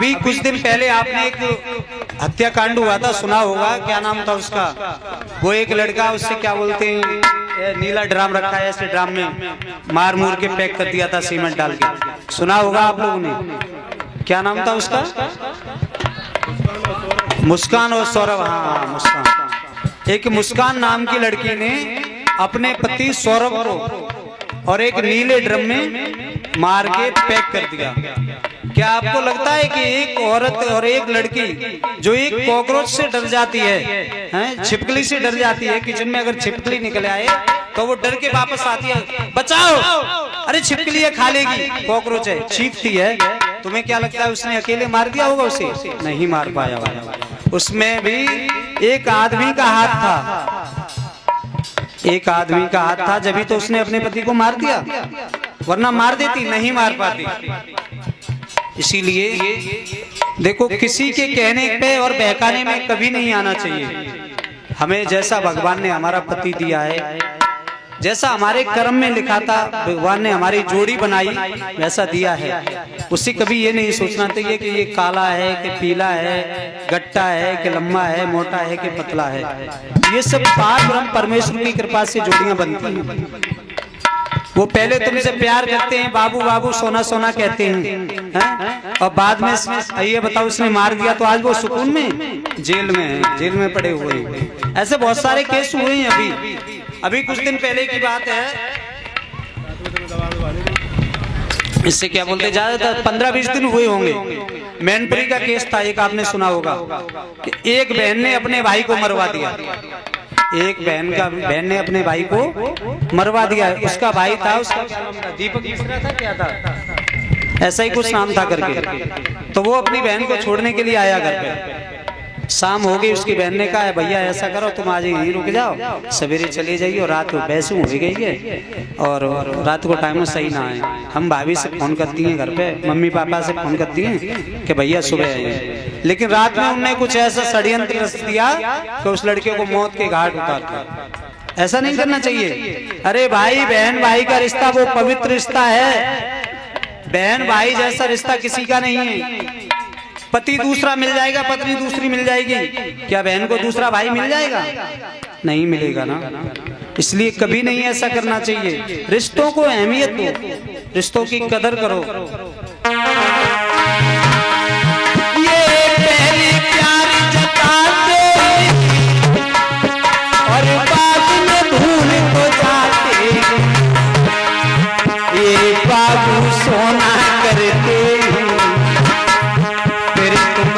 अभी कुछ दिन पहले आपने एक हत्याकांड हुआ था, सुना होगा, क्या नाम था उसका? वो एक लड़का, उससे क्या बोलते हैं, नीला ड्राम रखा है, ऐसे ड्राम में मार मूर के पैक कर दिया था सीमेंट डाल के, सुना होगा आप लोगों ने। क्या नाम था उसका? मुस्कान और सौरभ। हाँ, मुस्कान। एक मुस्कान नाम की लड़की ने अपने पति सौरभ को और एक नीले ड्रम में मार के पैक कर दिया। क्या आपको लगता है कि एक औरत और एक लड़की जो एक कॉकरोच से डर जाती है, छिपकली से डर जाती है, किचन में अगर छिपकली निकल आए तो वो डर के वापस आती है, बचाओ, अरे छिपकली है, खा लेगी, कॉकरोच है, चीखती है। तुम्हें क्या लगता है उसने अकेले मार दिया होगा? उसे नहीं मार पाया। उसमें भी एक आदमी का हाथ था, एक आदमी का हाथ था, जब भी तो उसने अपने पति को मार दिया, वरना मार देती, नहीं मार पाती। इसीलिए देखो, किसी के कहने पे और बहकाने में कभी नहीं आना चाहिए। हमें जैसा भगवान ने हमारा पति दिया है, जैसा हमारे कर्म में लिखा था, भगवान ने हमारी जोड़ी बनाई वैसा दिया है। उससे कभी ये नहीं सोचना चाहिए कि ये काला है कि पीला है, गट्टा है कि लम्बा है, मोटा है कि पतला है। ये सब पार ब्रह्म परमेश्वर की कृपा से जोड़ियां बनती हैं। वो पहले तुमसे प्यार करते हैं, बाबू बाबू, सोना सोना कहते हैं, और बाद में ये बताओ उसने मार दिया तो आज वो सुकून में जेल में है, जेल में पड़े हुए हैं। ऐसे बहुत सारे केस हुए हैं। अभी कुछ दिन पहले की बात है, इससे क्या बोलते, ज्यादातर 15-20 दिन हुए होंगे। मैनपुरी का केस था, एक आपने सुना होगा कि एक बहन ने अपने भाई को मरवा दिया। एक बहन ने अपने भाई को मरवा दिया। उसका भाई था, उसका क्या नाम था, दीपक मिश्रा था, क्या था, ऐसा ही कुछ नाम था करके। तो वो अपनी बहन को छोड़ने के लिए आया घर पे। शाम हो गई, उसकी बहन ने कहा, भैया ऐसा करो, तुम आज यहीं रुक जाओ, सवेरे चले जाइए, और रात को बैसू हो गई है और रात को टाइम सही ना आए। हम भाभी से फोन करती हैं घर पे, मम्मी पापा से फोन करती हैं कि भैया सुबह आइए, लेकिन रात में उनने कुछ ऐसा षड्यंत्र रच दिया कि उस लड़के को मौत के घाट उतार दिया। ऐसा नहीं करना चाहिए। अरे भाई, बहन भाई का रिश्ता वो पवित्र रिश्ता है। बहन भाई जैसा रिश्ता किसी का नहीं है। पति दूसरा मिल जाएगा, पत्नी दूसरी मिल जाएगी, क्या बहन को दूसरा भाई मिल जाएगा? नहीं मिलेगा ना। इसलिए कभी नहीं ऐसा करना चाहिए। रिश्तों को अहमियत दो, रिश्तों की कदर करो। ये पहली प्यार जताते और बाद में भूल हो जाते, ये बाबू सोना करते,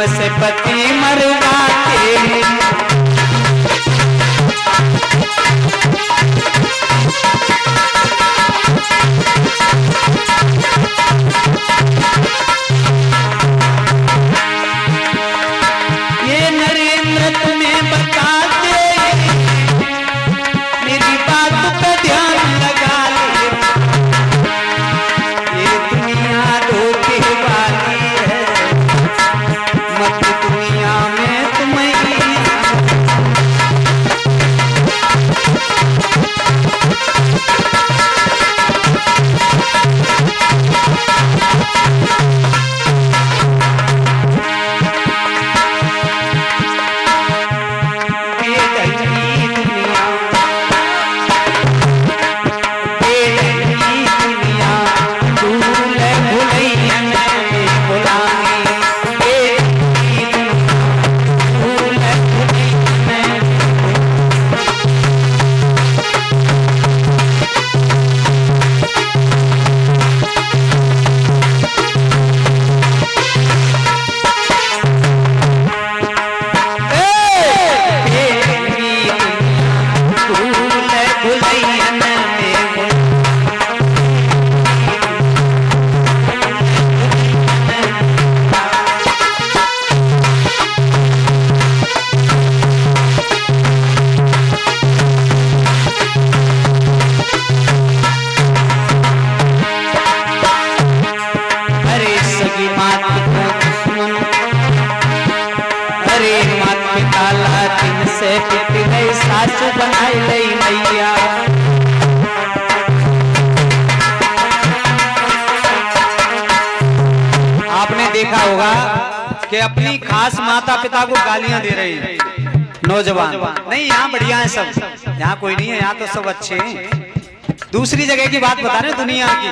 से पति मरवाते। ये नरेंद्र तुम्हें बताते, मेरी बात पे ध्यान लगा ले, ये दुनिया धोखे वाली है, मत दुनिया में तुम्हें आपने देखा होगा कि अपनी खास माता पिता को गालियां दे रहे हैं नौजवान। नहीं, यहाँ बढ़िया है सब, यहाँ कोई नहीं है, यहाँ तो सब अच्छे हैं। दूसरी जगह की बात बता रहे हैं दुनिया की।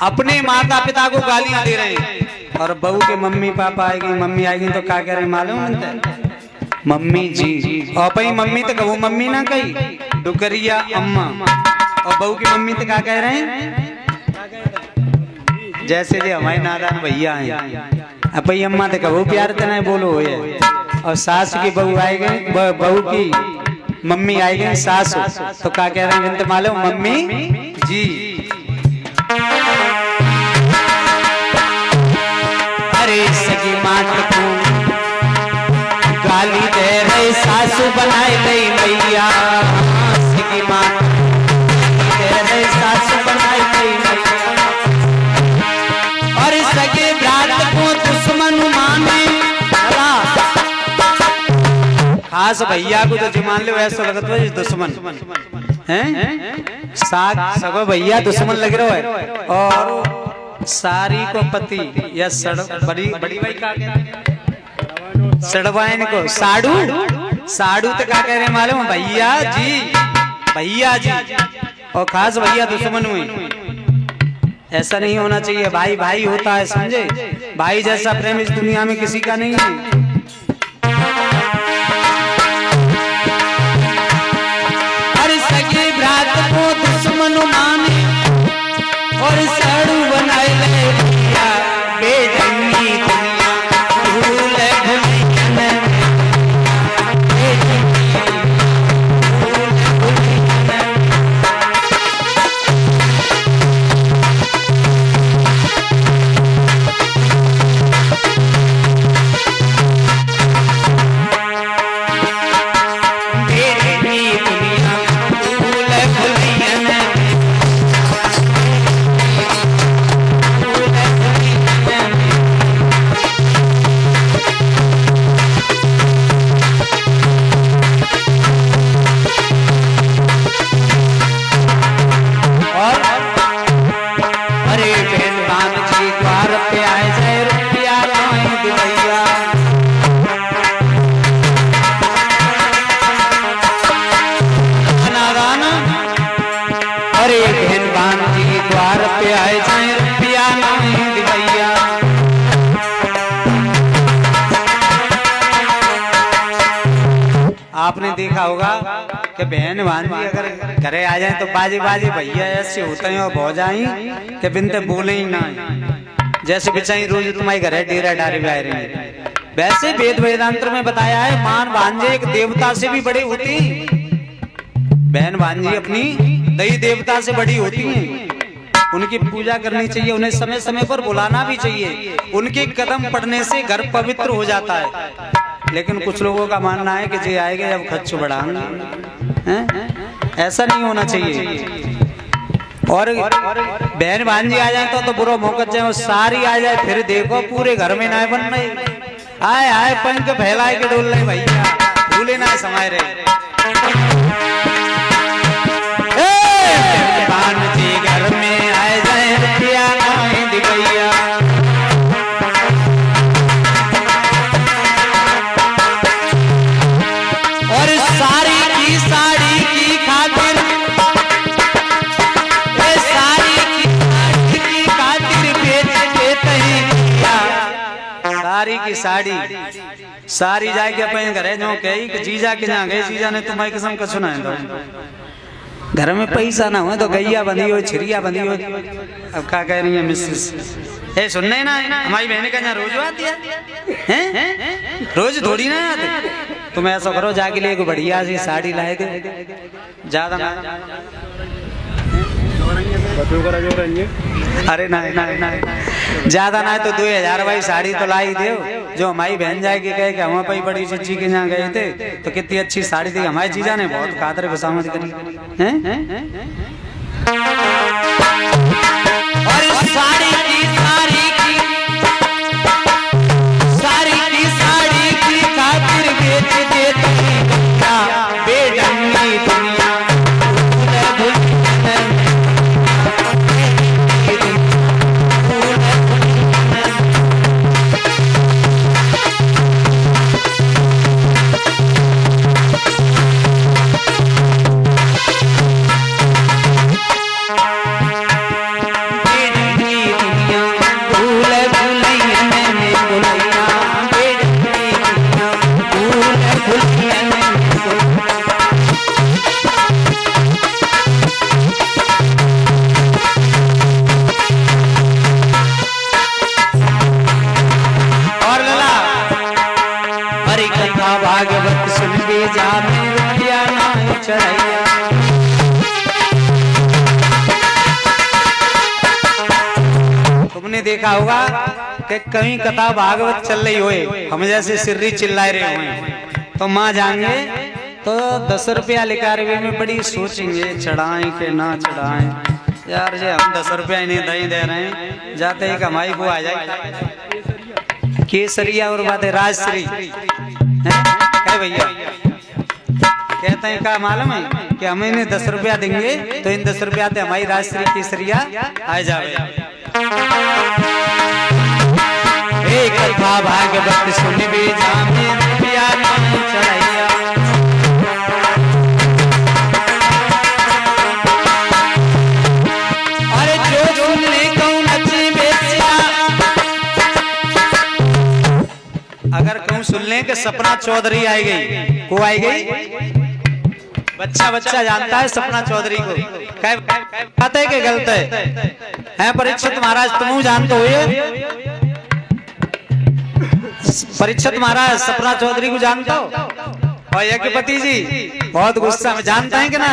अपने माता पिता को गालियां दे रहे हैं और बहू के मम्मी पापा आएगी, मम्मी आएगी तो क्या कह रहे हैं मालूम? मम्मी जी। और भाई मम्मी तो कहो मम्मी ना कही, डुकरिया अम्मा। और बहू की मम्मी तो क्या कह रहे हैं? जैसे जो हमारे नादान भैया हैं, अब भाई अम्मा तो कहो प्यार तना बोलो है। और सास की बहू आएगी, बहू की मम्मी आएगी सास, तो क्या कह रहे हैं मालूम? मम्मी जी। अरे सगी मात को गाली दे रहे सासू बनाए गई मैया, सगी मात दे रहे सासू बनाए गई मैया। और सगे भ्रात को दुश्मन माने, खास भैया को तो जमान लो ऐसा लगता है दुश्मन हैं। साग सगो भैया दुश्मन लग रहा है। और सारी को पति या बड़ी बड़ी भाई का सड़वाइन को साड़ू, साड़ू तो क्या कह रहे मालूम? भैया जी, भैया जी। और खास भैया दुश्मन हुए। ऐसा नहीं होना चाहिए। भाई भाई होता है, समझे? भाई जैसा प्रेम इस दुनिया में किसी का नहीं है। अरे सगे भ्रात को दुश्मन माने और साड़ू बनाए ले भैया, बेढंगी दुनिया भूल भुलैया। आपने देखा होगा कि बहन भांजी अगर घरे आ जाए तो बाजी बाजी भैया ऐसे होते हैं और बहुत जाए कि बिनते बोले ही ना, जैसे बिचाई रोज तुम्हारे घरे डेरा डारे भी आ रही है। वैसे वेद वेदांत में बताया है मान भांजे एक देवता से भी बड़े होते हैं। बहन भांजी अपनी दई देवता से बड़ी होती हैं। उनकी पूजा करनी चाहिए, उन्हें समय समय पर बुलाना भी चाहिए। उनके कदम पड़ने से घर पवित्र हो जाता है। लेकिन कुछ लोगों का मानना है कि जे आएंगे जब खच्चू बढ़ाएंगे, ऐसा नहीं होना चाहिए। और बहन भांजी आ जाए तो बुरा मौका जाए, सारी आ जाए फिर देखो पूरे घर में ना बन रहे, आए आए पंख फैलाए के डोल रहे भैया, भूले ना समाये रहे। भांजी घर में आए जाए रुपया नहीं दिखैया, और सारी की साड़ी की खातिर, सारी की खातिर बेच देते हैं। सारी की साड़ी सारी जाके अपने घरे जो कही कि जीजा के जहाँ गए, जीजा ने तुम्हारी कसम कछु ना है, घर में पैसा ना हो तो गैया बंधी हो, छिरिया बंधी हो। अब क्या कह रही है मिसेस? ए सुनने ना, हमारी बहन का यहाँ रोज आती है, रोज थोड़ी ना आती। तुम ऐसा करो जाके ले बढ़िया सी साड़ी लाए दे, ज्यादा ना। अरे ना ना ना ज्यादा ना तो 2000 भाई साड़ी तो लाई दे। जो हमारी बहन जाएगी कहे कि हम अपनी बड़ी चीची के यहाँ गए थे तो कितनी अच्छी साड़ी थी, हमारी जीजा ने बहुत कादर खुशामद करी हैं। और साड़ी की साड़ी की साड़ी की खातिर बेच देते बेढंगी दुनिया। सुन बीजा में रुपया नहीं चढ़ैया। तुमने देखा होगा कि कहीं कथा भागवत चल रही होए, हम जैसे सिर्री चिल्ला रहे हुए तो माँ जाएंगे तो 10 रुपया लेकर में बड़ी सोचेंगे चढ़ाएं कि ना चढ़ाएं। यार जे हम 10 रुपया ही नहीं दे रहे हैं, जाते ही कमाई को आ जाए केसरिया और बात है राजश्री है भैया। कहते हैं का मालूम है कि हम इन्हें 10 रुपया देंगे तो इन 10 रुपया से हमारी राजश्री केसरिया आ जाए। एक कथा भागवत सुन बीजा में रुपया नहीं चढ़ैया। अरे जो सुनने को नची बेचिया, अगर कहूँ सुनने के सपना चौधरी आई गई, को आई गई बच्चा बच्चा जानता है सपना चौधरी को, बात है कि गलत है परीक्षित महाराज तुम जानते हो? परीक्षित महाराज सपना चौधरी को जानता हो? और यज्ञपति जी बहुत गुस्सा में जानता है कि ना?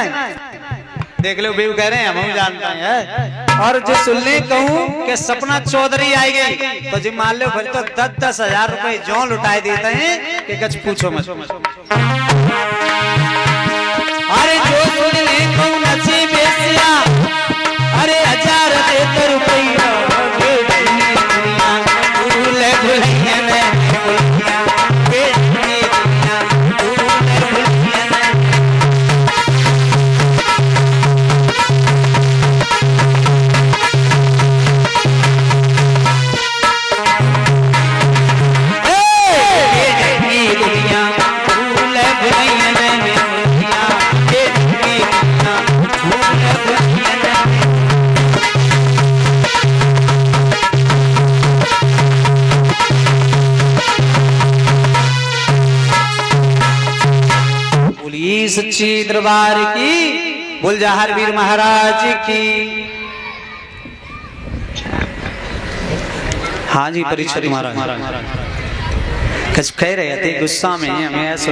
देख लो बेव कह रहे हैं हम जानते हैं। और जो सुनने कहूँ कि सपना चौधरी आई गई तो जी मान लो फिर तो 10-10 हजार रुपए जो लुटाए देते हैं कि कुछ पूछो मत। अरे जो सुनने कहूँ नची बेसिया, अरे 1000 देते रुपया सच्ची दरबार की, बोल जहार वीर महाराज की। हाँ जी परीक्षित महाराज कुछ कह रहे थे गुस्सा में हमें ऐसा